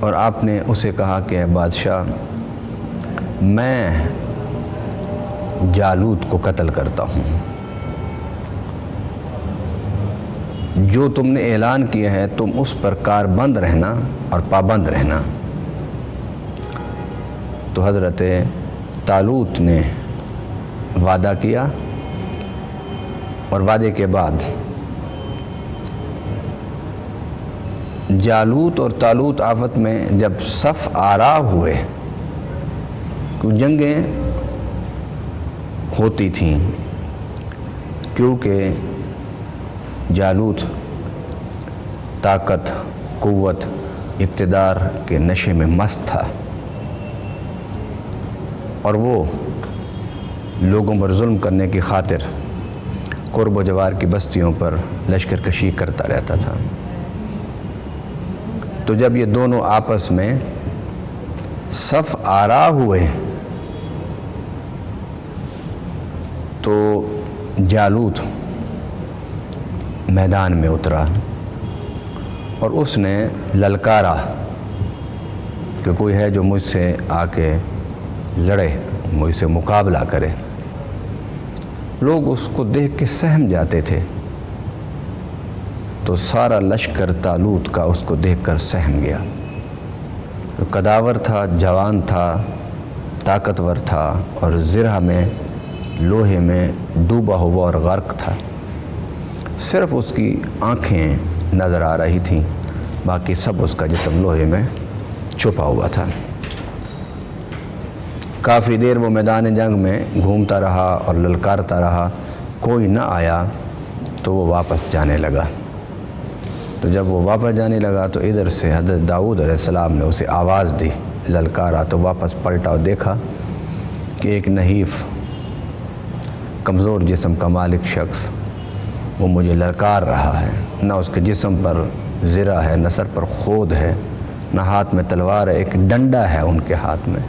اور آپ نے اسے کہا کہ اے بادشاہ، میں جالوت کو قتل کرتا ہوں، جو تم نے اعلان کیا ہے تم اس پر کاربند رہنا اور پابند رہنا۔ تو حضرت طالوت نے وعدہ کیا، اور وعدے کے بعد جالوت اور طالوت آفت میں جب صف آرا ہوئے، جنگیں ہوتی تھیں، کیونکہ جالوت طاقت، قوت، اقتدار کے نشے میں مست تھا، اور وہ لوگوں پر ظلم کرنے کی خاطر قرب و جوار کی بستیوں پر لشکر کشی کرتا رہتا تھا۔ تو جب یہ دونوں آپس میں صف آرا ہوئے تو جالوت میدان میں اترا اور اس نے للکارا کہ کوئی ہے جو مجھ سے آ کے لڑے، مجھ سے مقابلہ کرے۔ لوگ اس کو دیکھ کے سہم جاتے تھے، تو سارا لشکر طالوت کا اس کو دیکھ کر سہم گیا۔ تو قداور تھا، جوان تھا، طاقتور تھا، اور زرہ میں، لوہے میں ڈوبا ہوا اور غرق تھا۔ صرف اس کی آنکھیں نظر آ رہی تھیں، باقی سب اس کا جسم لوہے میں چھپا ہوا تھا۔ کافی دیر وہ میدان جنگ میں گھومتا رہا اور للکارتا رہا، کوئی نہ آیا تو وہ واپس جانے لگا۔ تو جب وہ واپس جانے لگا تو ادھر سے حضرت داؤد علیہ السلام نے اسے آواز دی، للکارا، تو واپس پلٹا اور دیکھا کہ ایک نحیف کمزور جسم کا مالک شخص وہ مجھے للکار رہا ہے، نہ اس کے جسم پر زرہ ہے، نہ سر پر خود ہے، نہ ہاتھ میں تلوار ہے، ایک ڈنڈا ہے ان کے ہاتھ میں۔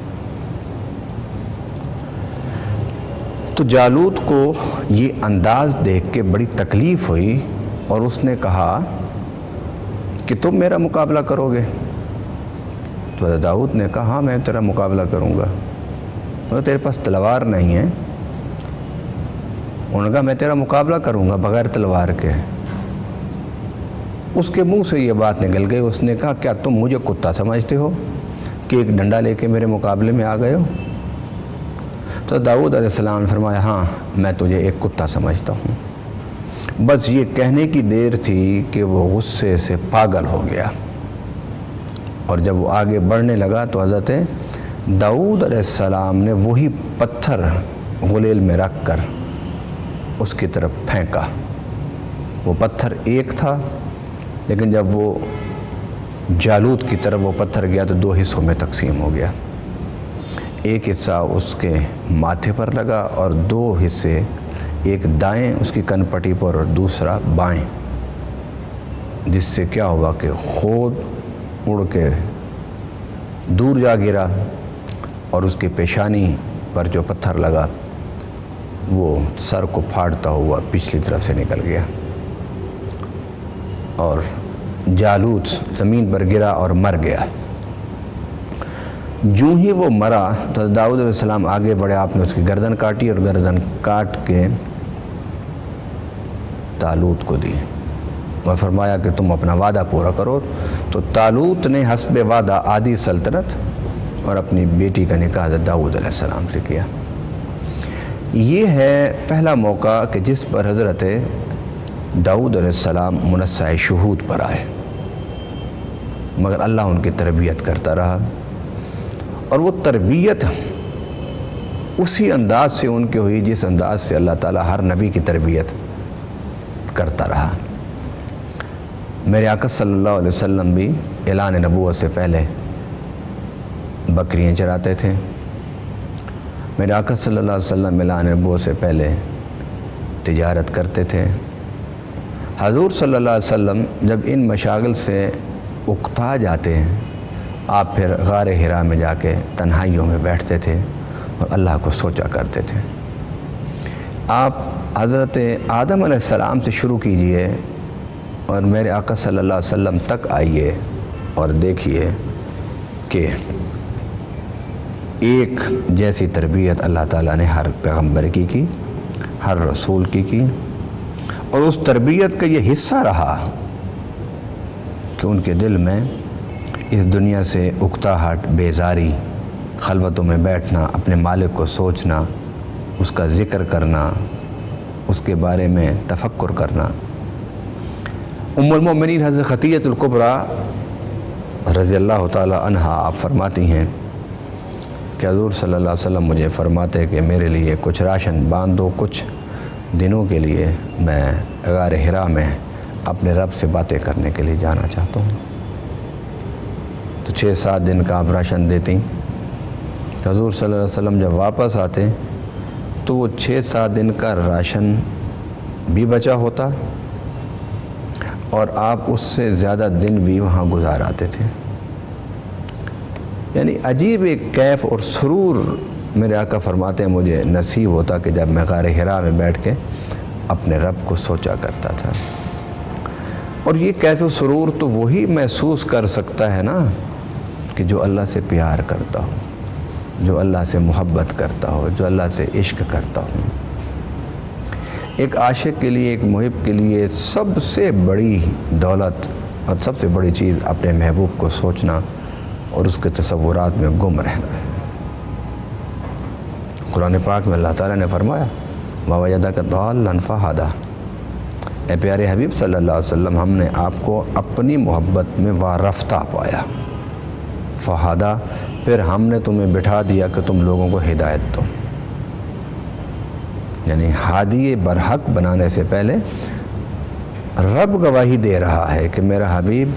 تو جالوت کو یہ انداز دیکھ کے بڑی تکلیف ہوئی، اور اس نے کہا کہ تم میرا مقابلہ کرو گے؟ تو داؤد نے کہا ہاں میں تیرا مقابلہ کروں گا۔ تو تیرے پاس تلوار نہیں ہے؟ انہوں نے کہا میں تیرا مقابلہ کروں گا بغیر تلوار کے۔ اس کے منہ سے یہ بات نکل گئی، اس نے کہا کیا تم مجھے کتا سمجھتے ہو کہ ایک ڈنڈا لے کے میرے مقابلے میں آ گئے ہو؟ تو داؤد علیہ السلام نے فرمایا ہاں میں تجھے ایک کتا سمجھتا ہوں۔ بس یہ کہنے کی دیر تھی کہ وہ غصے سے پاگل ہو گیا، اور جب وہ آگے بڑھنے لگا تو حضرت داؤد علیہ السلام نے وہی پتھر غلیل میں رکھ کر اس کی طرف پھینکا۔ وہ پتھر ایک تھا، لیکن جب وہ جالوت کی طرف وہ پتھر گیا تو دو حصوں میں تقسیم ہو گیا۔ ایک حصہ اس کے ماتھے پر لگا اور دو حصے، ایک دائیں اس کی کن پٹی پر اور دوسرا بائیں، جس سے کیا ہوا کہ خود اڑ کے دور جا گرا، اور اس کی پیشانی پر جو پتھر لگا وہ سر کو پھاڑتا ہوا پچھلی طرف سے نکل گیا، اور جالوت زمین پر گرا اور مر گیا۔ جو ہی وہ مرا تو داؤد علیہ السلام آگے بڑھے، آپ نے اس کی گردن کاٹی اور گردن کاٹ کے طالوت کو دی اور فرمایا کہ تم اپنا وعدہ پورا کرو۔ تو طالوت نے حسب وعدہ آدھی سلطنت اور اپنی بیٹی کا نکاح حضرت داؤد علیہ السلام سے کیا۔ یہ ہے پہلا موقع کہ جس پر حضرت داؤد علیہ السلام منصہ شہود پر آئے، مگر اللہ ان کی تربیت کرتا رہا، اور وہ تربیت اسی انداز سے ان کی ہوئی جس انداز سے اللہ تعالیٰ ہر نبی کی تربیت کرتا رہا۔ میرے آقا صلی اللہ علیہ وسلم بھی اعلان نبوت سے پہلے بکریاں چراتے تھے۔ میرے آقا صلی اللہ علیہ وسلم اعلان نبوت سے پہلے تجارت کرتے تھے۔ حضور صلی اللہ علیہ وسلم جب ان مشاغل سے اکتا جاتے ہیں، آپ پھر غار حرا میں جا کے تنہائیوں میں بیٹھتے تھے اور اللہ کو سوچا کرتے تھے۔ آپ حضرت آدم علیہ السلام سے شروع کیجئے اور میرے آقا صلی اللہ علیہ وسلم تک آئیے اور دیکھیے کہ ایک جیسی تربیت اللہ تعالیٰ نے ہر پیغمبر کی ہر رسول کی، اور اس تربیت کا یہ حصہ رہا کہ ان کے دل میں اس دنیا سے اکتاہٹ، بیزاری، خلوتوں میں بیٹھنا، اپنے مالک کو سوچنا، اس کا ذکر کرنا، اس کے بارے میں تفکر کرنا۔ ام المؤمنین حضرت خدیجہ الکبریٰ رضی اللہ تعالی عنہا آپ فرماتی ہیں کہ حضور صلی اللہ علیہ وسلم مجھے فرماتے کہ میرے لیے کچھ راشن باندھ دو، کچھ دنوں کے لیے میں غار حرا میں اپنے رب سے باتیں کرنے کے لیے جانا چاہتا ہوں۔ تو 6-7 دن کا آپ راشن دیتی۔ حضور صلی اللہ علیہ وسلم جب واپس آتے تو وہ 6-7 دن کا راشن بھی بچا ہوتا اور آپ اس سے زیادہ دن بھی وہاں گزار آتے تھے۔ یعنی عجیب ایک کیف اور سرور میرے آقا فرماتے ہیں مجھے نصیب ہوتا کہ جب میں غار حرا میں بیٹھ کے اپنے رب کو سوچا کرتا تھا۔ اور یہ کیف و سرور تو وہی محسوس کر سکتا ہے نا کہ جو اللہ سے پیار کرتا ہو، جو اللہ سے محبت کرتا ہو، جو اللہ سے عشق کرتا ہو۔ ایک عاشق کے لیے، ایک محب کے لیے سب سے بڑی دولت اور سب سے بڑی چیز اپنے محبوب کو سوچنا اور اس کے تصورات میں گم رہنا ہے۔ قرآن پاک میں اللہ تعالیٰ نے فرمایا وَوَجَدَكَ ضَالًّا فَهَدَىٰ، اے پیارے حبیب صلی اللہ علیہ وسلم، ہم نے آپ کو اپنی محبت میں وارفتہ پایا، فَهَدَىٰ، پھر ہم نے تمہیں بٹھا دیا کہ تم لوگوں کو ہدایت دو۔ یعنی ہادی برحق بنانے سے پہلے رب گواہی دے رہا ہے کہ میرا حبیب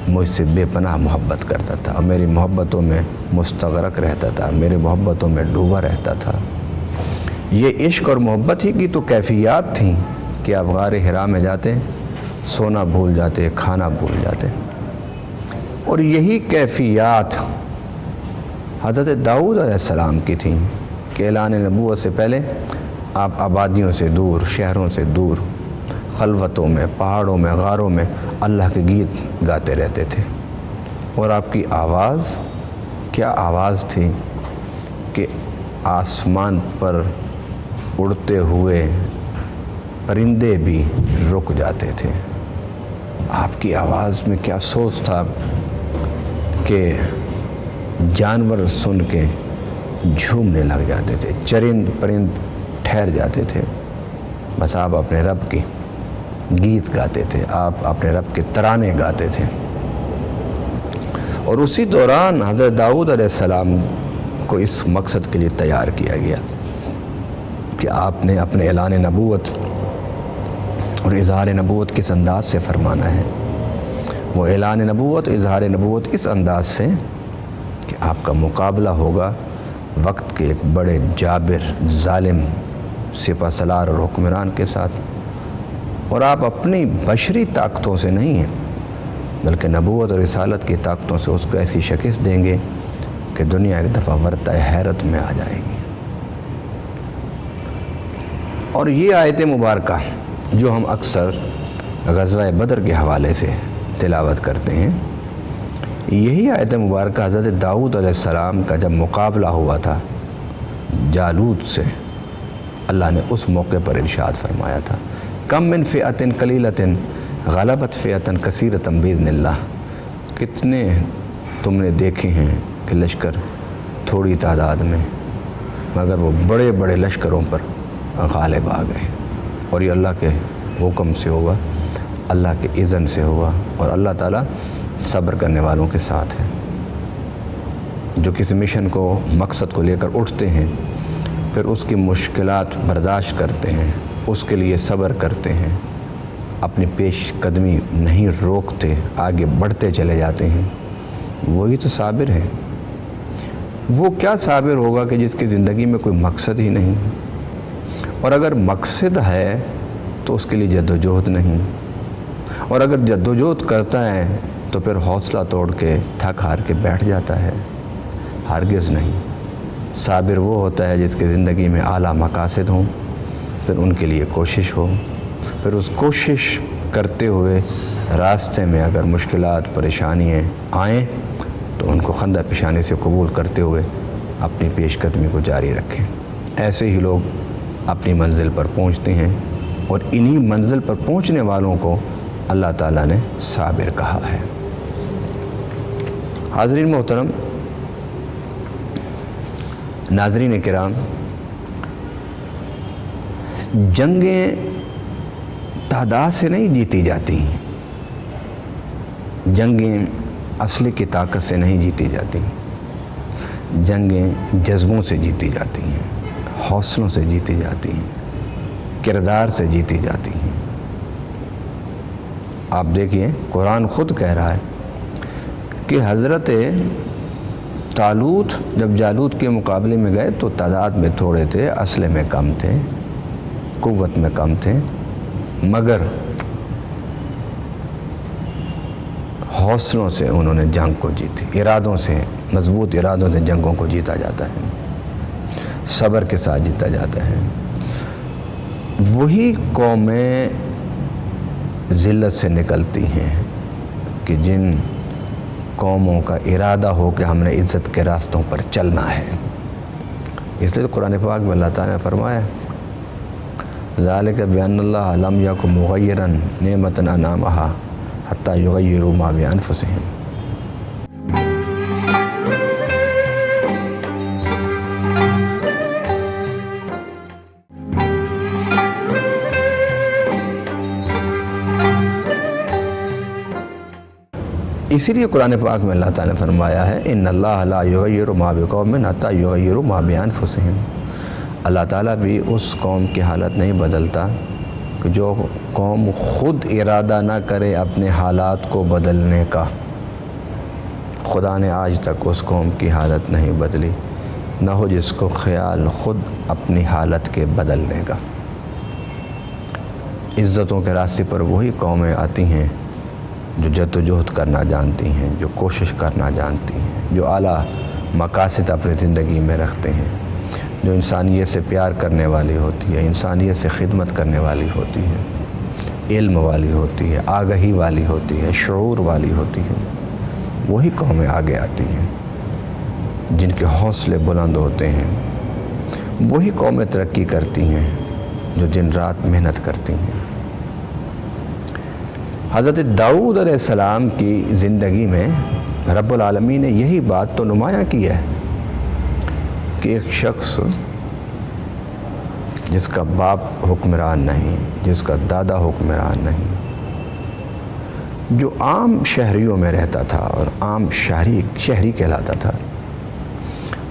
مجھ سے بے پناہ محبت کرتا تھا اور میری محبتوں میں مستغرق رہتا تھا، میری محبتوں میں ڈوبا رہتا تھا۔ یہ عشق اور محبت ہی کی تو کیفیات تھیں کہ آپ غار حرا میں جاتے، سونا بھول جاتے، کھانا بھول جاتے۔ اور یہی کیفیات حضرت داؤد علیہ السلام کی تھیں کہ اعلان نبوت سے پہلے آپ آبادیوں سے دور، شہروں سے دور، خلوتوں میں، پہاڑوں میں، غاروں میں اللہ کے گیت گاتے رہتے تھے۔ اور آپ کی آواز کیا آواز تھی کہ آسمان پر اڑتے ہوئے پرندے بھی رک جاتے تھے۔ آپ کی آواز میں کیا سوز تھا کہ جانور سن کے جھومنے لگ جاتے تھے، چرند پرند ٹھہر جاتے تھے۔ بس آپ اپنے رب کی گیت گاتے تھے، آپ اپنے رب کے ترانے گاتے تھے۔ اور اسی دوران حضرت داؤد علیہ السلام کو اس مقصد کے لیے تیار کیا گیا کہ آپ نے اپنے اعلان نبوت اور اظہار نبوت کس انداز سے فرمانا ہے۔ وہ اعلان نبوت، اظہار نبوت اس انداز سے کہ آپ کا مقابلہ ہوگا وقت کے ایک بڑے جابر، ظالم سپہ سالار اور حکمران کے ساتھ، اور آپ اپنی بشری طاقتوں سے نہیں ہیں بلکہ نبوت اور رسالت کی طاقتوں سے اس کو ایسی شکست دیں گے کہ دنیا ایک دفعہ ورطہ حیرت میں آ جائے گی۔ اور یہ آیت مبارکہ جو ہم اکثر غزوہ بدر کے حوالے سے تلاوت کرتے ہیں، یہی آیت مبارکہ حضرت داؤد علیہ السلام کا جب مقابلہ ہوا تھا جالوت سے، اللہ نے اس موقع پر ارشاد فرمایا تھا کم من فئۃ قلیلۃ غلبت فئۃ کثیرۃ باذن اللہ، کتنے تم نے دیکھے ہیں کہ لشکر تھوڑی تعداد میں مگر وہ بڑے بڑے لشکروں پر غالب آ گئے، اور یہ اللہ کے حکم سے ہوا، اللہ کے اذن سے ہوا، اور اللہ تعالیٰ صبر کرنے والوں کے ساتھ ہے۔ جو کسی مشن کو، مقصد کو لے کر اٹھتے ہیں، پھر اس کی مشکلات برداشت کرتے ہیں، اس کے لیے صبر کرتے ہیں، اپنی پیش قدمی نہیں روکتے، آگے بڑھتے چلے جاتے ہیں، وہی تو صابر ہے۔ وہ کیا صابر ہوگا کہ جس کی زندگی میں کوئی مقصد ہی نہیں، اور اگر مقصد ہے تو اس کے لیے جد و جہد نہیں، اور اگر جد و جہد کرتا ہے تو پھر حوصلہ توڑ کے تھک ہار کے بیٹھ جاتا ہے، ہرگز نہیں۔ صابر وہ ہوتا ہے جس کی زندگی میں اعلیٰ مقاصد ہوں، پھر ان کے لیے کوشش ہو، پھر اس کوشش کرتے ہوئے راستے میں اگر مشکلات، پریشانیاں آئیں تو ان کو خندہ پیشانی سے قبول کرتے ہوئے اپنی پیش قدمی کو جاری رکھیں۔ ایسے ہی لوگ اپنی منزل پر پہنچتے ہیں، اور انہی منزل پر پہنچنے والوں کو اللہ تعالیٰ نے صابر کہا ہے۔ حاضرین محترم، ناظرین کرام، جنگیں تعداد سے نہیں جیتی جاتی، جنگیں اسلحے کی طاقت سے نہیں جیتی جاتی، جنگیں جذبوں سے جیتی جاتی ہیں، حوصلوں سے جیتی جاتی ہیں، کردار سے جیتی جاتی ہیں۔ آپ دیکھیے قرآن خود کہہ رہا ہے کہ حضرت طالوت جب جالوت کے مقابلے میں گئے تو تعداد میں تھوڑے تھے، اسلحے میں کم تھے، قوت میں کم تھے، مگر حوصلوں سے انہوں نے جنگ کو جیتی، ارادوں سے، مضبوط ارادوں سے جنگوں کو جیتا جاتا ہے، صبر کے ساتھ جیتا جاتا ہے۔ وہی قومیں ذلت سے نکلتی ہیں کہ جن قوموں کا ارادہ ہو کہ ہم نے عزت کے راستوں پر چلنا ہے۔ اس لیے تو قرآن پاک میں اللہ تعالیٰ نے فرمایا ذالک بأن اللہ لم یکن مغیرا نعمۃ انعمہا حتی یغیروا ما بانفسہم۔ اسی لیے قرآن پاک میں اللہ تعالیٰ نے فرمایا ہے ان اللہ لا یغیر ما بقوم حتی یغیروا ما بانفسہم۔ اللہ تعالیٰ بھی اس قوم کی حالت نہیں بدلتا کہ جو قوم خود ارادہ نہ کرے اپنے حالات کو بدلنے کا۔ خدا نے آج تک اس قوم کی حالت نہیں بدلی، نہ ہو جس کو خیال خود اپنی حالت کے بدلنے کا۔ عزتوں کے راستے پر وہی قومیں آتی ہیں جو جد و جہد کرنا جانتی ہیں، جو کوشش کرنا جانتی ہیں، جو اعلیٰ مقاصد اپنی زندگی میں رکھتے ہیں، جو انسانیت سے پیار کرنے والی ہوتی ہے، انسانیت سے خدمت کرنے والی ہوتی ہے، علم والی ہوتی ہے، آگہی والی ہوتی ہے، شعور والی ہوتی ہے۔ وہی قومیں آگے آتی ہیں جن کے حوصلے بلند ہوتے ہیں، وہی قومیں ترقی کرتی ہیں جو دن رات محنت کرتی ہیں۔ حضرت داؤد علیہ السلام کی زندگی میں رب العالمین نے یہی بات تو نمایاں کی ہے کہ ایک شخص جس کا باپ حکمران نہیں، جس کا دادا حکمران نہیں، جو عام شہریوں میں رہتا تھا اور عام شہری کہلاتا تھا،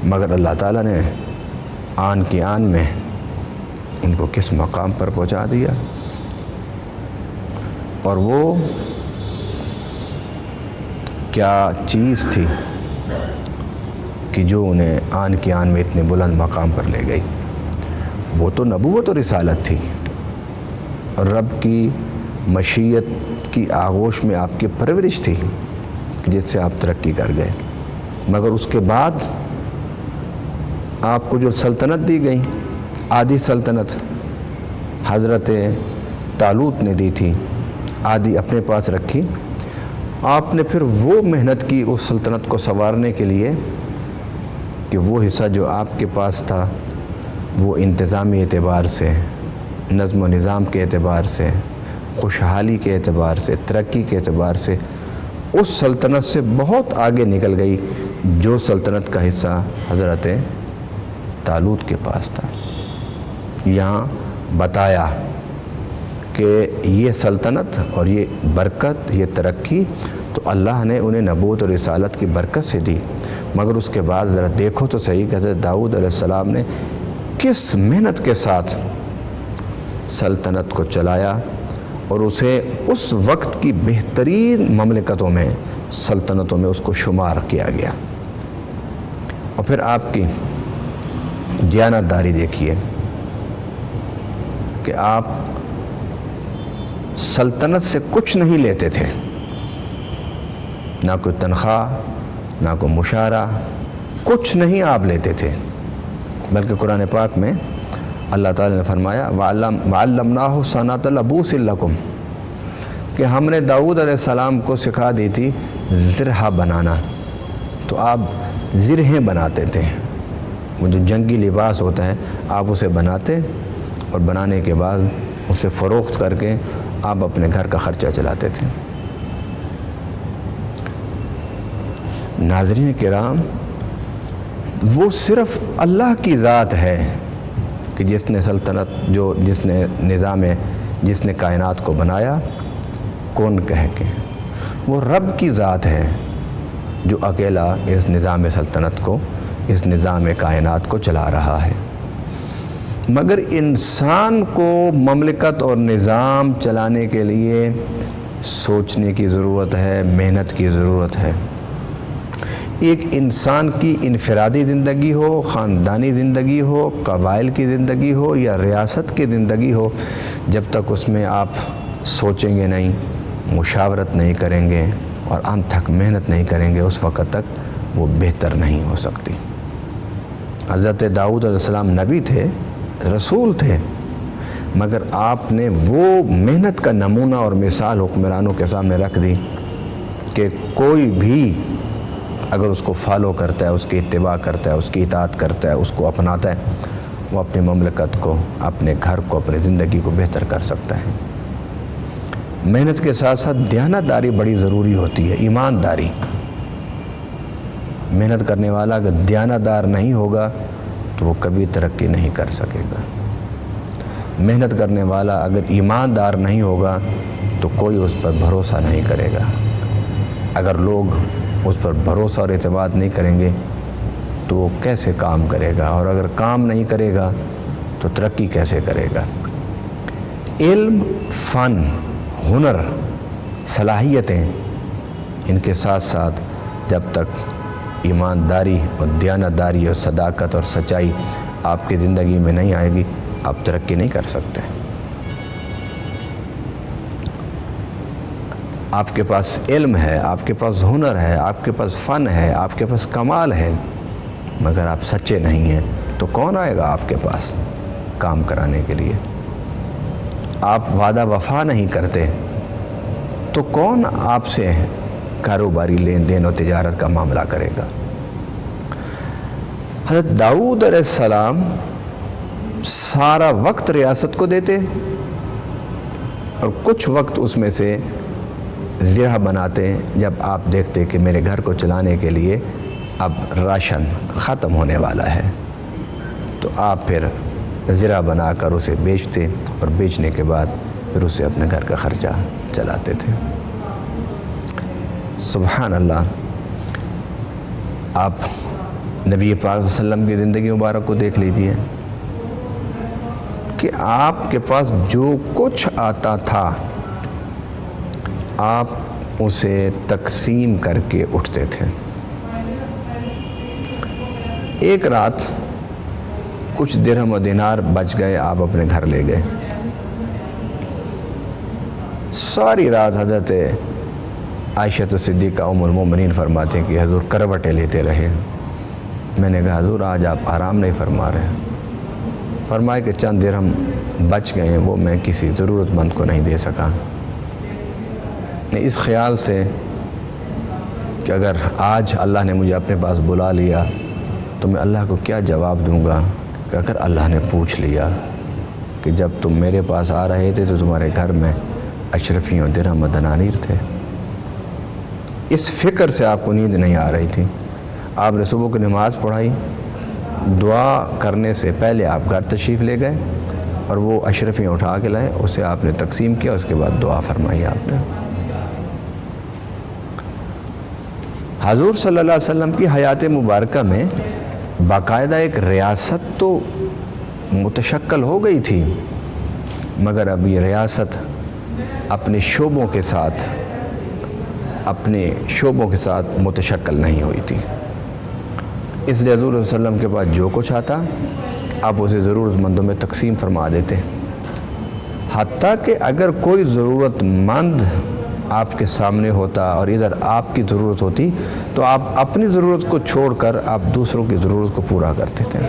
مگر اللہ تعالیٰ نے آن کی آن میں ان کو کس مقام پر پہنچا دیا، اور وہ کیا چیز تھی کہ جو انہیں آن کی آن میں اتنے بلند مقام پر لے گئی۔ وہ تو نبوت و رسالت تھی، اور رب کی مشیت کی آغوش میں آپ کی پرورش تھی جس سے آپ ترقی کر گئے۔ مگر اس کے بعد آپ کو جو سلطنت دی گئی، آدھی سلطنت حضرت طالوت نے دی تھی، آدھی اپنے پاس رکھی۔ آپ نے پھر وہ محنت کی اس سلطنت کو سنوارنے کے لیے کہ وہ حصہ جو آپ کے پاس تھا وہ انتظامی اعتبار سے، نظم و نظام کے اعتبار سے، خوشحالی کے اعتبار سے، ترقی کے اعتبار سے اس سلطنت سے بہت آگے نکل گئی جو سلطنت کا حصہ حضرت طالوت کے پاس تھا۔ یہاں بتایا کہ یہ سلطنت اور یہ برکت، یہ ترقی تو اللہ نے انہیں نبوت اور رسالت کی برکت سے دی، مگر اس کے بعد ذرا دیکھو تو صحیح کہ حضرت داؤد علیہ السلام نے کس محنت کے ساتھ سلطنت کو چلایا، اور اسے اس وقت کی بہترین مملکتوں میں، سلطنتوں میں اس کو شمار کیا گیا۔ اور پھر آپ کی دیانتداری دیکھیے کہ آپ سلطنت سے کچھ نہیں لیتے تھے، نہ کوئی تنخواہ، نہ کوئی مشارہ، کچھ نہیں آپ لیتے تھے، بلکہ قرآن پاک میں اللہ تعالیٰ نے فرمایا وَعَلَّمْنَاهُ صَنْعَةَ لَبُوسٍ لَكُمْ، کہ ہم نے داؤد علیہ السلام کو سکھا دی تھی زرہ بنانا، تو آپ زرہیں بناتے تھے، وہ جو جنگی لباس ہوتا ہے آپ اسے بناتے اور بنانے کے بعد اسے فروخت کر کے آپ اپنے گھر کا خرچہ چلاتے تھے۔ ناظرین کرام، وہ صرف اللہ کی ذات ہے کہ جس نے سلطنت جس نے نظام جس نے کائنات کو بنایا کون کہہ کے، وہ رب کی ذات ہے جو اکیلا اس نظام سلطنت کو، اس نظام کائنات کو چلا رہا ہے۔ مگر انسان کو مملکت اور نظام چلانے کے لیے سوچنے کی ضرورت ہے، محنت کی ضرورت ہے۔ ایک انسان کی انفرادی زندگی ہو، خاندانی زندگی ہو، قبائل کی زندگی ہو یا ریاست کی زندگی ہو، جب تک اس میں آپ سوچیں گے نہیں، مشاورت نہیں کریں گے اور انت تک محنت نہیں کریں گے، اس وقت تک وہ بہتر نہیں ہو سکتی۔ حضرت داؤد علیہ السلام نبی تھے، رسول تھے، مگر آپ نے وہ محنت کا نمونہ اور مثال حکمرانوں کے سامنے رکھ دی کہ کوئی بھی اگر اس کو فالو کرتا ہے، اس کی اتباع کرتا ہے، اس کی اطاعت کرتا ہے، اس کو اپناتا ہے، وہ اپنی مملکت کو، اپنے گھر کو، اپنی زندگی کو بہتر کر سکتا ہے۔ محنت کے ساتھ ساتھ دیانتداری بڑی ضروری ہوتی ہے، ایمانداری۔ محنت کرنے والا اگر دیانتدار نہیں ہوگا تو وہ کبھی ترقی نہیں کر سکے گا۔ محنت کرنے والا اگر ایماندار نہیں ہوگا تو کوئی اس پر بھروسہ نہیں کرے گا۔ اگر لوگ اس پر بھروسہ اور اعتماد نہیں کریں گے تو وہ کیسے کام کرے گا، اور اگر کام نہیں کرے گا تو ترقی کیسے کرے گا۔ علم، فن، ہنر، صلاحیتیں، ان کے ساتھ ساتھ جب تک ایمانداری اور دیانتداری اور صداقت اور سچائی آپ کی زندگی میں نہیں آئے گی، آپ ترقی نہیں کر سکتے۔ آپ کے پاس علم ہے، آپ کے پاس ہنر ہے، آپ کے پاس فن ہے، آپ کے پاس کمال ہے، مگر آپ سچے نہیں ہیں تو کون آئے گا آپ کے پاس کام کرانے کے لیے؟ آپ وعدہ وفا نہیں کرتے تو کون آپ سے کاروباری لین دین اور تجارت کا معاملہ کرے گا؟ حضرت داؤد علیہ السلام سارا وقت ریاست کو دیتے اور کچھ وقت اس میں سے زرہ بناتے جب آپ دیکھتے کہ میرے گھر کو چلانے کے لیے اب راشن ختم ہونے والا ہے، تو آپ پھر زرہ بنا کر اسے بیچتے اور بیچنے کے بعد پھر اسے اپنے گھر کا خرچہ چلاتے تھے۔ سبحان اللہ۔ آپ نبی پاک صلی اللہ علیہ وسلم کی زندگی مبارک کو دیکھ لیجئے کہ آپ کے پاس جو کچھ آتا تھا آپ اسے تقسیم کر کے اٹھتے تھے۔ ایک رات کچھ درہم و دینار بچ گئے، آپ اپنے گھر لے گئے۔ ساری رات حضرت عائشہ صدیقہ ام المومنین فرماتے ہیں کہ حضور کروٹیں لیتے رہے۔ میں نے کہا حضور آج آپ آرام نہیں فرما رہے ہیں۔ فرمائے کہ چند درہم بچ گئے ہیں، وہ میں کسی ضرورت مند کو نہیں دے سکا۔ اس خیال سے کہ اگر آج اللہ نے مجھے اپنے پاس بلا لیا تو میں اللہ کو کیا جواب دوں گا کہ اگر اللہ نے پوچھ لیا کہ جب تم میرے پاس آ رہے تھے تو تمہارے گھر میں اشرفیوں درہم و دنانیر تھے۔ اس فکر سے آپ کو نیند نہیں آ رہی تھی۔ آپ نے صبح کی نماز پڑھائی، دعا کرنے سے پہلے آپ گھر تشریف لے گئے اور وہ اشرفیاں اٹھا کے لائے، اسے آپ نے تقسیم کیا، اس کے بعد دعا فرمائی آپ نے۔ حضور صلی اللہ علیہ وسلم کی حیات مبارکہ میں باقاعدہ ایک ریاست تو متشکل ہو گئی تھی، مگر اب یہ ریاست اپنے شعبوں کے ساتھ متشکل نہیں ہوئی تھی۔ اس لیے حضور صلی اللہ علیہ وسلم کے پاس جو کچھ آتا آپ اسے ضرورت مندوں میں تقسیم فرما دیتے، حتیٰ کہ اگر کوئی ضرورت مند آپ کے سامنے ہوتا اور ادھر آپ کی ضرورت ہوتی تو آپ اپنی ضرورت کو چھوڑ کر آپ دوسروں کی ضرورت کو پورا کرتے تھے۔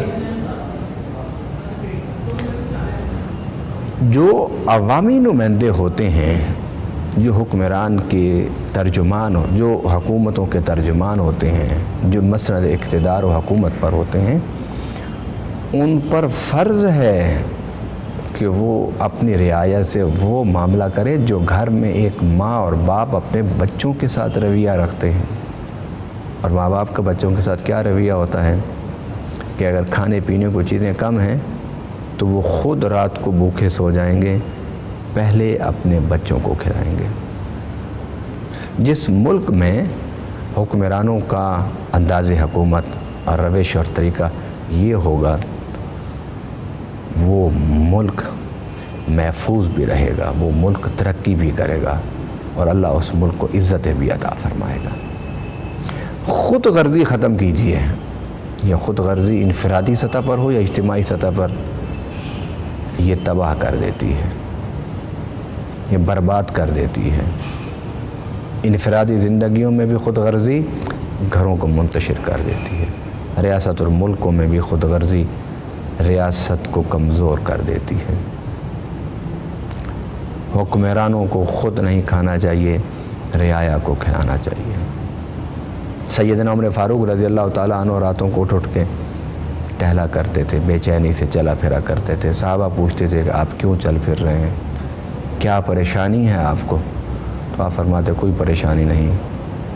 جو عوامی نمائندے ہوتے ہیں جو حکمران کے ترجمان جو حکومتوں کے ترجمان ہوتے ہیں، جو مسند اقتدار و حکومت پر ہوتے ہیں، ان پر فرض ہے کہ وہ اپنی رعایا سے وہ معاملہ کرے جو گھر میں ایک ماں اور باپ اپنے بچوں کے ساتھ رویہ رکھتے ہیں۔ اور ماں باپ کا بچوں کے ساتھ کیا رویہ ہوتا ہے کہ اگر کھانے پینے کو چیزیں کم ہیں تو وہ خود رات کو بھوکے سو جائیں گے، پہلے اپنے بچوں کو کھلائیں گے۔ جس ملک میں حکمرانوں کا انداز حکومت اور روش اور طریقہ یہ ہوگا، وہ ملک محفوظ بھی رہے گا، وہ ملک ترقی بھی کرے گا، اور اللہ اس ملک کو عزتیں بھی عطا فرمائے گا۔ خود غرضی ختم کیجیے، یا خود غرضی انفرادی سطح پر ہو یا اجتماعی سطح پر، یہ تباہ کر دیتی ہے، یہ برباد کر دیتی ہے۔ انفرادی زندگیوں میں بھی خود غرضی گھروں کو منتشر کر دیتی ہے، ریاست اور ملکوں میں بھی خود غرضی ریاست کو کمزور کر دیتی ہے۔ حکمرانوں کو خود نہیں کھانا چاہیے، رعایا کو کھلانا چاہیے۔ سیدنا عمر فاروق رضی اللہ تعالیٰ عنہ راتوں کو اٹھ کے ٹہلا کرتے تھے، بے چینی سے چلا پھرا کرتے تھے۔ صحابہ پوچھتے تھے کہ آپ کیوں چل پھر رہے ہیں، کیا پریشانی ہے آپ کو؟ تو آپ فرماتے کوئی پریشانی نہیں۔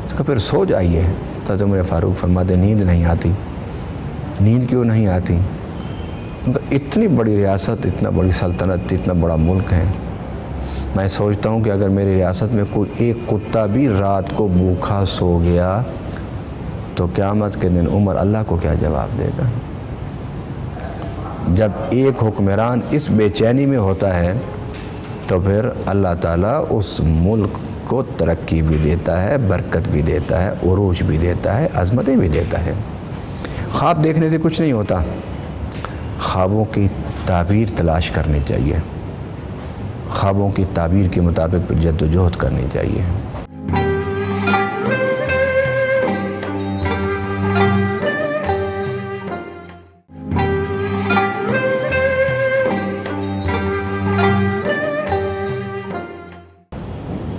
اس کا پھر سو جائیے۔ تو عمر فاروق فرماتے نیند نہیں آتی۔ نیند کیوں نہیں آتی؟ ان کا اتنی بڑی ریاست، اتنا بڑی سلطنت، اتنا بڑا ملک ہے، میں سوچتا ہوں کہ اگر میری ریاست میں کوئی ایک کتا بھی رات کو بھوکا سو گیا تو قیامت کے دن عمر اللہ کو کیا جواب دے گا؟ جب ایک حکمران اس بے چینی میں ہوتا ہے تو پھر اللہ تعالیٰ اس ملک کو ترقی بھی دیتا ہے، برکت بھی دیتا ہے، عروج بھی دیتا ہے، عظمتیں بھی دیتا ہے۔ خواب دیکھنے سے کچھ نہیں ہوتا، خوابوں کی تعبیر تلاش کرنی چاہیے، خوابوں کی تعبیر کے مطابق جد و جہد کرنی چاہیے۔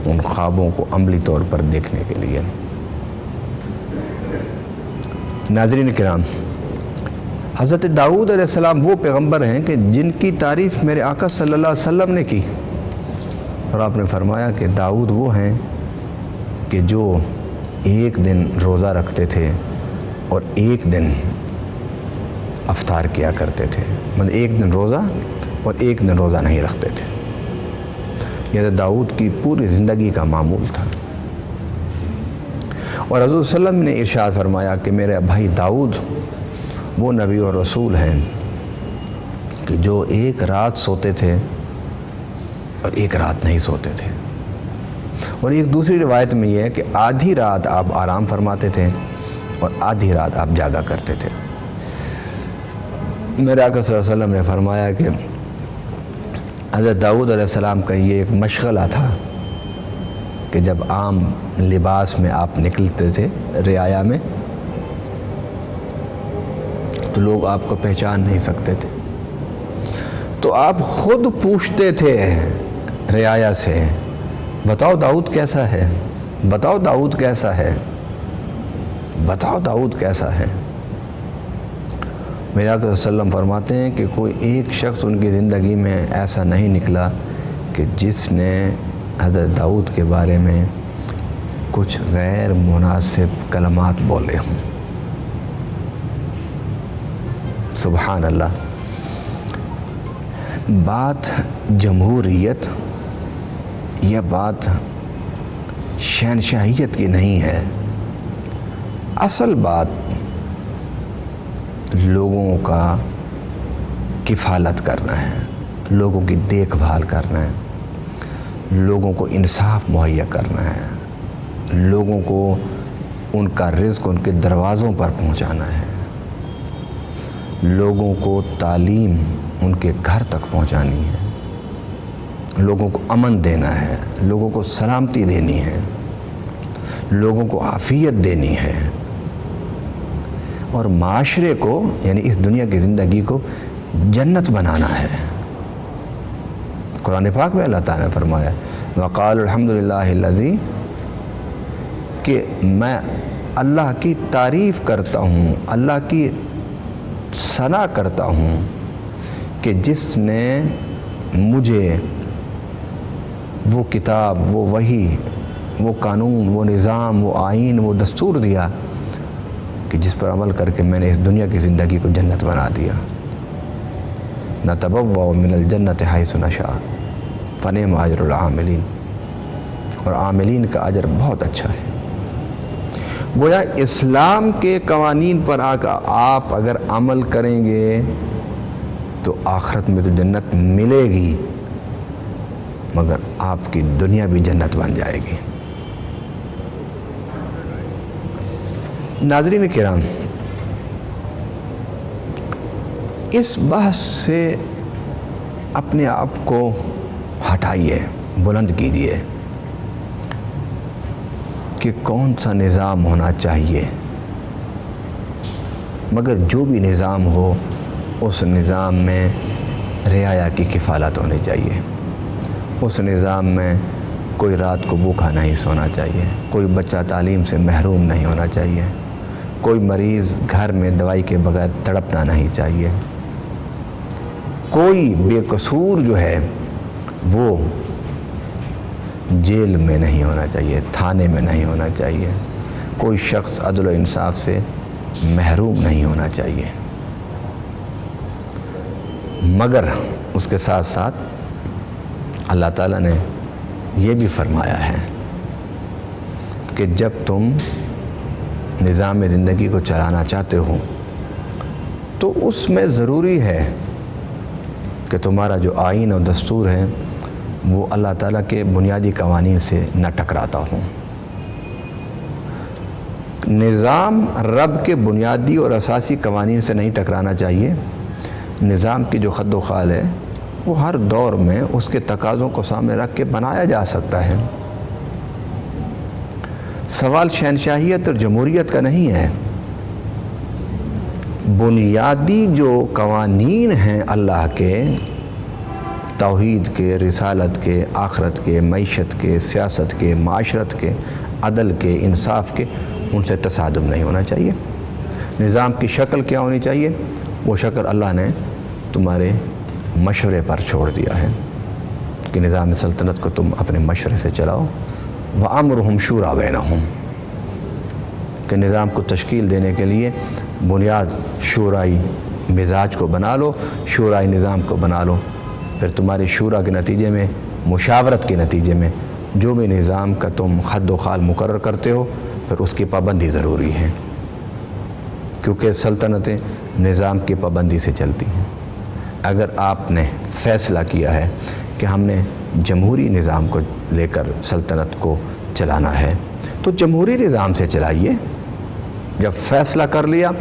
ان خوابوں کو عملی طور پر دیکھنے کے لیے۔ ناظرین کرام، حضرت داؤد علیہ السلام وہ پیغمبر ہیں کہ جن کی تعریف میرے آقا صلی اللہ علیہ وسلم نے کی، اور آپ نے فرمایا کہ داؤد وہ ہیں کہ جو ایک دن روزہ رکھتے تھے اور ایک دن افطار کیا کرتے تھے، مطلب ایک دن روزہ اور ایک دن روزہ نہیں رکھتے تھے۔ یہ داؤد کی پوری زندگی کا معمول تھا۔ اور حضور صلی اللہ علیہ وسلم نے ارشاد فرمایا کہ میرے بھائی داؤد وہ نبی اور رسول ہیں کہ جو ایک رات سوتے تھے اور ایک رات نہیں سوتے تھے۔ اور ایک دوسری روایت میں یہ ہے کہ آدھی رات آپ آرام فرماتے تھے اور آدھی رات آپ جاگا کرتے تھے۔ میرے آقا صلی اللہ علیہ وسلم نے فرمایا کہ حضرت داؤد علیہ السلام کا یہ ایک مشغلہ تھا کہ جب عام لباس میں آپ نکلتے تھے رعایا میں تو لوگ آپ کو پہچان نہیں سکتے تھے، تو آپ خود پوچھتے تھے رعایا سے، بتاؤ داؤد کیسا ہے، بتاؤ داؤد کیسا ہے، بتاؤ داؤد کیسا ہے۔ میرے آقا صلی اللہ علیہ وسلم فرماتے ہیں کہ کوئی ایک شخص ان کی زندگی میں ایسا نہیں نکلا کہ جس نے حضرت داؤد کے بارے میں کچھ غیر مناسب کلمات بولے ہوں۔ سبحان اللہ۔ بات جمہوریت یا بات شہنشاہیت کی نہیں ہے، اصل بات لوگوں کا کفالت کرنا ہے، لوگوں کی دیکھ بھال کرنا ہے، لوگوں کو انصاف مہیا کرنا ہے، لوگوں کو ان کا رزق ان کے دروازوں پر پہنچانا ہے، لوگوں کو تعلیم ان کے گھر تک پہنچانی ہے، لوگوں کو امن دینا ہے، لوگوں کو سلامتی دینی ہے، لوگوں کو عافیت دینی ہے، اور معاشرے کو یعنی اس دنیا کی زندگی کو جنت بنانا ہے۔ قرآن پاک میں اللہ تعالیٰ نے فرمایا وقال الحمدللہ الذی، کہ میں اللہ کی تعریف کرتا ہوں، اللہ کی ثنا کرتا ہوں کہ جس نے مجھے وہ کتاب، وہ وحی، وہ قانون، وہ نظام، وہ آئین، وہ دستور دیا کہ جس پر عمل کر کے میں نے اس دنیا کی زندگی کو جنت بنا دیا۔ نتبوأ من الجنۃ حیث نشاء فنعم اجر العاملین، اور عاملین کا اجر بہت اچھا ہے۔ گویا اسلام کے قوانین پر آپ اگر عمل کریں گے تو آخرت میں تو جنت ملے گی، مگر آپ کی دنیا بھی جنت بن جائے گی۔ ناظرین کرام، اس بحث سے اپنے آپ کو ہٹائیے، بلند کیجیے کہ کون سا نظام ہونا چاہیے، مگر جو بھی نظام ہو اس نظام میں رعایا کی کفالت ہونی چاہیے، اس نظام میں کوئی رات کو بھوکا نہیں سونا چاہیے، کوئی بچہ تعلیم سے محروم نہیں ہونا چاہیے، کوئی مریض گھر میں دوائی کے بغیر تڑپنا نہیں چاہیے، کوئی بے قصور جو ہے وہ جیل میں نہیں ہونا چاہیے، تھانے میں نہیں ہونا چاہیے، کوئی شخص عدل و انصاف سے محروم نہیں ہونا چاہیے، مگر اس کے ساتھ ساتھ اللہ تعالیٰ نے یہ بھی فرمایا ہے کہ جب تم نظام زندگی کو چلانا چاہتے ہو تو اس میں ضروری ہے کہ تمہارا جو آئین اور دستور ہے وہ اللہ تعالیٰ کے بنیادی قوانین سے نہ ٹکراتا ہو۔ نظام رب کے بنیادی اور اساسی قوانین سے نہیں ٹکرانا چاہیے۔ نظام کی جو خد و خال ہے وہ ہر دور میں اس کے تقاضوں کو سامنے رکھ کے بنایا جا سکتا ہے۔ سوال شہنشاہیت اور جمہوریت کا نہیں ہے، بنیادی جو قوانین ہیں اللہ کے، توحید کے، رسالت کے، آخرت کے، معیشت کے، سیاست کے، معاشرت کے، عدل کے، انصاف کے، ان سے تصادم نہیں ہونا چاہیے۔ نظام کی شکل کیا ہونی چاہیے؟ وہ شکل اللہ نے تمہارے مشورے پر چھوڑ دیا ہے کہ نظام سلطنت کو تم اپنے مشورے سے چلاؤ۔ وَأَمْرُهُمْ شُورَىٰ بَيْنَهُمْ، کہ نظام کو تشکیل دینے کے لیے بنیاد شورائی مزاج کو بنا لو، شورائی نظام کو بنا لو، پھر تمہاری شورا کے نتیجے میں، مشاورت کے نتیجے میں جو بھی نظام کا تم خد و خال مقرر کرتے ہو پھر اس کی پابندی ضروری ہے، کیونکہ سلطنتیں نظام کی پابندی سے چلتی ہیں۔ اگر آپ نے فیصلہ کیا ہے کہ ہم نے جمہوری نظام کو لے کر سلطنت کو چلانا ہے تو جمہوری نظام سے چلائیے۔ جب فیصلہ کر لیا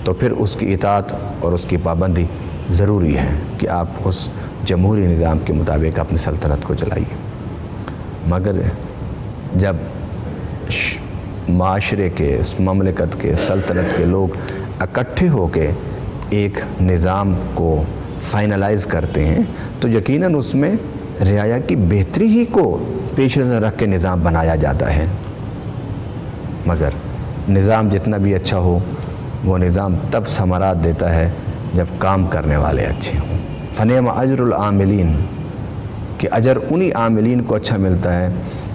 تو پھر اس کی اطاعت اور اس کی پابندی ضروری ہے کہ آپ اس جمہوری نظام کے مطابق اپنی سلطنت کو چلائیے۔ مگر جب معاشرے کے، مملکت کے، سلطنت کے لوگ اکٹھے ہو کے ایک نظام کو فائنلائز کرتے ہیں تو یقیناً اس میں رعایا کی بہتری ہی کو پیش نظر رکھ کے نظام بنایا جاتا ہے۔ مگر نظام جتنا بھی اچھا ہو وہ نظام تب ثمرات دیتا ہے جب کام کرنے والے اچھے ہوں۔ فنعم اجر العاملین، کہ اجر انہی عاملین کو اچھا ملتا ہے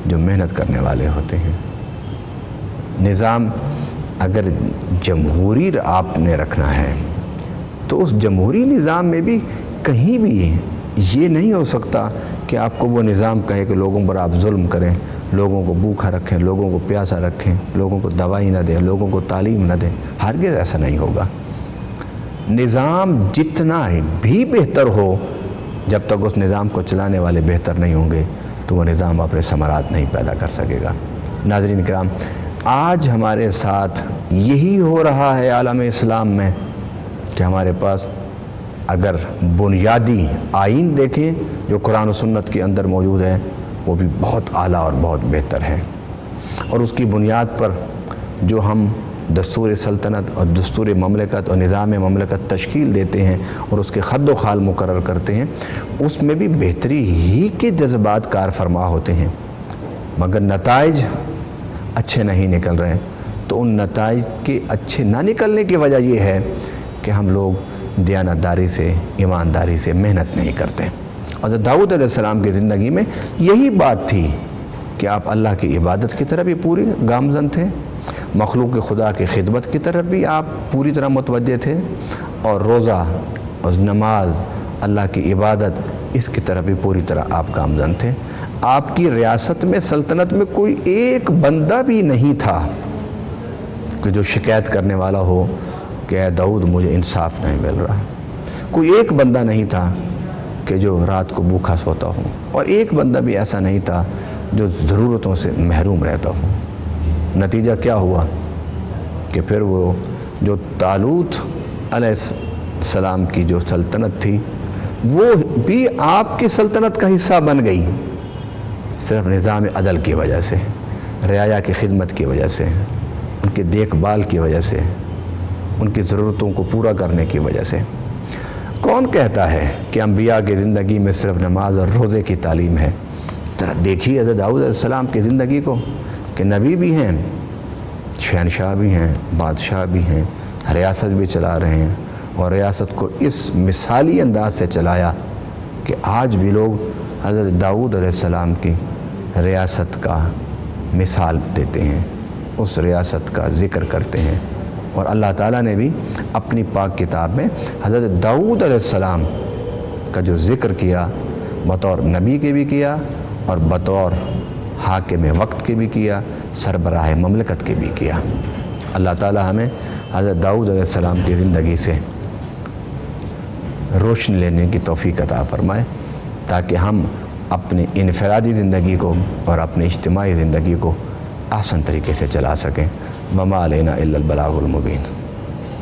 جو محنت کرنے والے ہوتے ہیں۔ نظام اگر جمہوری آپ نے رکھنا ہے تو اس جمہوری نظام میں بھی کہیں بھی یہ نہیں ہو سکتا کہ آپ کو وہ نظام کہے کہ لوگوں پر آپ ظلم کریں، لوگوں کو بھوکا رکھیں، لوگوں کو پیاسا رکھیں، لوگوں کو دوائی نہ دیں، لوگوں کو تعلیم نہ دیں۔ ہرگز ایسا نہیں ہوگا۔ نظام جتنا بھی بہتر ہو، جب تک اس نظام کو چلانے والے بہتر نہیں ہوں گے تو وہ نظام اپنے ثمرات نہیں پیدا کر سکے گا۔ ناظرین کرام، آج ہمارے ساتھ یہی ہو رہا ہے عالم اسلام میں کہ ہمارے پاس اگر بنیادی آئین دیکھیں جو قرآن و سنت کے اندر موجود ہے وہ بھی بہت اعلیٰ اور بہت بہتر ہے، اور اس کی بنیاد پر جو ہم دستور سلطنت اور دستور مملکت اور نظام مملکت تشکیل دیتے ہیں اور اس کے خد و خال مقرر کرتے ہیں، اس میں بھی بہتری ہی کے جذبات کار فرما ہوتے ہیں، مگر نتائج اچھے نہیں نکل رہے ہیں۔ تو ان نتائج کے اچھے نہ نکلنے کی وجہ یہ ہے کہ ہم لوگ دیانتداری سے، ایمانداری سے محنت نہیں کرتے۔ حضرت داؤد علیہ السلام کی زندگی میں یہی بات تھی کہ آپ اللہ کی عبادت کی طرف بھی پوری گامزن تھے، مخلوق خدا کی خدمت کی طرف بھی آپ پوری طرح متوجہ تھے، اور روزہ اور نماز، اللہ کی عبادت، اس کی طرف بھی پوری طرح آپ گامزن تھے۔ آپ کی ریاست میں، سلطنت میں کوئی ایک بندہ بھی نہیں تھا کہ جو شکایت کرنے والا ہو کہ اے داؤد مجھے انصاف نہیں مل رہا۔ کوئی ایک بندہ نہیں تھا کہ جو رات کو بھوکا سوتا ہو، اور ایک بندہ بھی ایسا نہیں تھا جو ضرورتوں سے محروم رہتا ہو۔ نتیجہ کیا ہوا کہ پھر وہ جو طالوت علیہ السلام کی جو سلطنت تھی وہ بھی آپ کی سلطنت کا حصہ بن گئی، صرف نظام عدل کی وجہ سے، رعایا کی خدمت کی وجہ سے، ان کی دیکھ بھال کی وجہ سے، ان کی ضرورتوں کو پورا کرنے کی وجہ سے۔ کون کہتا ہے کہ انبیاء کی زندگی میں صرف نماز اور روزے کی تعلیم ہے؟ ذرا دیکھیے حضرت داؤد علیہ السلام کی زندگی کو کہ نبی بھی ہیں، شہنشاہ بھی ہیں، بادشاہ بھی ہیں، ریاست بھی چلا رہے ہیں، اور ریاست کو اس مثالی انداز سے چلایا کہ آج بھی لوگ حضرت داؤد علیہ السلام کی ریاست کا مثال دیتے ہیں، اس ریاست کا ذکر کرتے ہیں۔ اور اللہ تعالیٰ نے بھی اپنی پاک کتاب میں حضرت داؤد علیہ السلام کا جو ذکر کیا، بطور نبی کے بھی کیا اور بطور حاکم وقت کے بھی کیا، سربراہ مملکت کے بھی کیا۔ اللہ تعالیٰ ہمیں حضرت داؤد علیہ السلام کی زندگی سے روشنی لینے کی توفیق عطا فرمائے، تاکہ ہم اپنی انفرادی زندگی کو اور اپنی اجتماعی زندگی کو آسان طریقے سے چلا سکیں۔ وما علینا الا البلاغ المبین۔